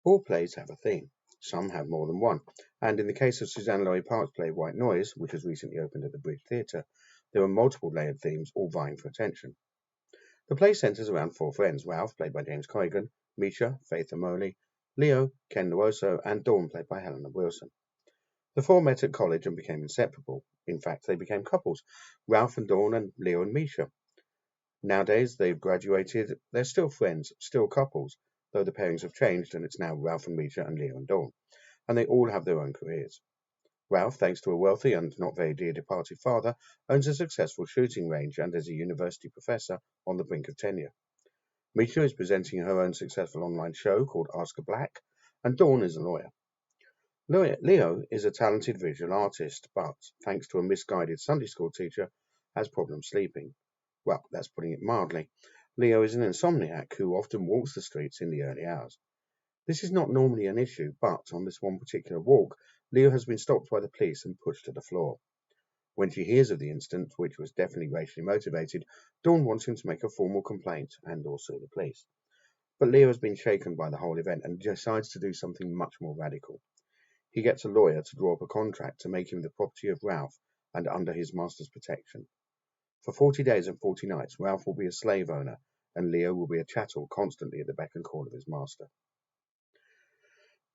All plays have a theme. Some have more than one, and in the case of Suzanne Laurie Park's play White Noise, which has recently opened at the Bridge Theatre, there are multiple layered themes all vying for attention. The play centres around four friends: Ralph, played by James Corrigan, Misha, Faith Amoli, Leo, Ken Nuoso, and Dawn, played by Helena Wilson. The four met at college and became inseparable. In fact, they became couples: Ralph and Dawn, and Leo and Misha. Nowadays, they've graduated, they're still friends, still couples, though the pairings have changed and it's now Ralph and Misha and Leo and Dawn, and they all have their own careers. Ralph, thanks to a wealthy and not very dear departed father, owns a successful shooting range and is a university professor on the brink of tenure. Misha is presenting her own successful online show called Ask a Black, and Dawn is a lawyer. Leo is a talented visual artist, but, thanks to a misguided Sunday school teacher, has problems sleeping. Well, that's putting it mildly. Leo is an insomniac who often walks the streets in the early hours. This is not normally an issue, but on this one particular walk, Leo has been stopped by the police and pushed to the floor. When she hears of the incident, which was definitely racially motivated, Dawn wants him to make a formal complaint and also the police. But Leo has been shaken by the whole event and decides to do something much more radical. He gets a lawyer to draw up a contract to make him the property of Ralph and under his master's protection. For 40 days and 40 nights, Ralph will be a slave owner, and Leo will be a chattel constantly at the beck and call of his master.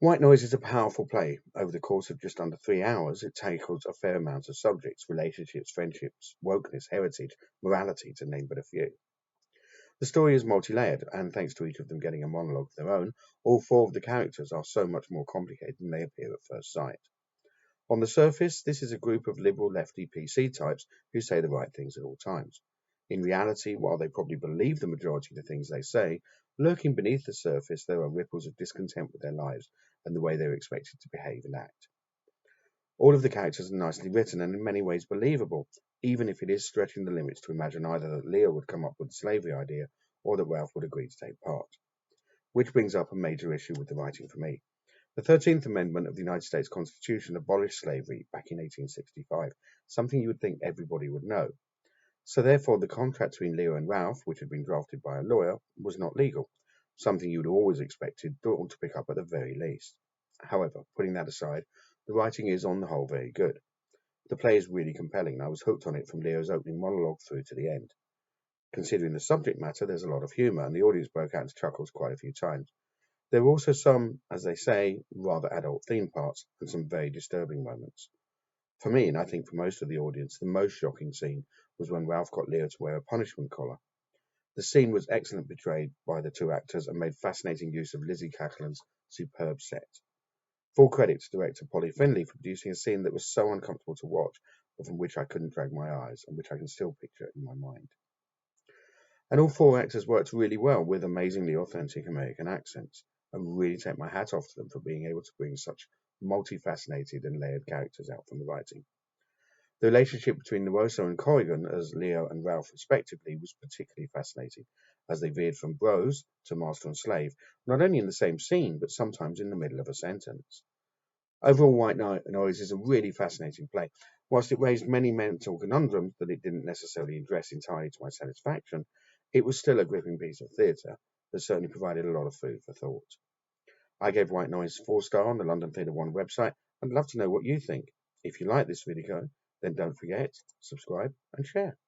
White Noise is a powerful play. Over the course of just under 3 hours, it tackles a fair amount of subjects: relationships, friendships, wokeness, heritage, morality, to name but a few. The story is multi-layered, and thanks to each of them getting a monologue of their own, all four of the characters are so much more complicated than they appear at first sight. On the surface, this is a group of liberal lefty PC types who say the right things at all times. In reality, while they probably believe the majority of the things they say, lurking beneath the surface there are ripples of discontent with their lives and the way they are expected to behave and act. All of the characters are nicely written and in many ways believable, even if it is stretching the limits to imagine either that Leo would come up with the slavery idea or that Ralph would agree to take part. Which brings up a major issue with the writing for me. The 13th Amendment of the United States Constitution abolished slavery back in 1865, something you would think everybody would know. So therefore, the contract between Leo and Ralph, which had been drafted by a lawyer, was not legal, something you would have always expected Dawn to pick up at the very least. However, putting that aside, the writing is on the whole very good. The play is really compelling, and I was hooked on it from Leo's opening monologue through to the end. Considering the subject matter, there's a lot of humour, and the audience broke out into chuckles quite a few times. There were also some, as they say, rather adult theme parts and some very disturbing moments. For me, and I think for most of the audience, the most shocking scene was when Ralph got Leo to wear a punishment collar. The scene was excellently portrayed by the two actors and made fascinating use of Lizzie Cacklin's superb set. Full credit to director Polly Finley for producing a scene that was so uncomfortable to watch, but from which I couldn't drag my eyes and which I can still picture in my mind. And all four actors worked really well with amazingly authentic American accents. I really take my hat off to them for being able to bring such multifaceted and layered characters out from the writing. The relationship between Nuoso and Corrigan as Leo and Ralph respectively was particularly fascinating, as they veered from bros to master and slave, not only in the same scene, but sometimes in the middle of a sentence. Overall, White Noise is a really fascinating play. Whilst it raised many mental conundrums that it didn't necessarily address entirely to my satisfaction, it was still a gripping piece of theatre that certainly provided a lot of food for thought. I gave White Noise 4-star on the London Theatre One website, and I'd love to know what you think. If you like this video, then don't forget, subscribe and share.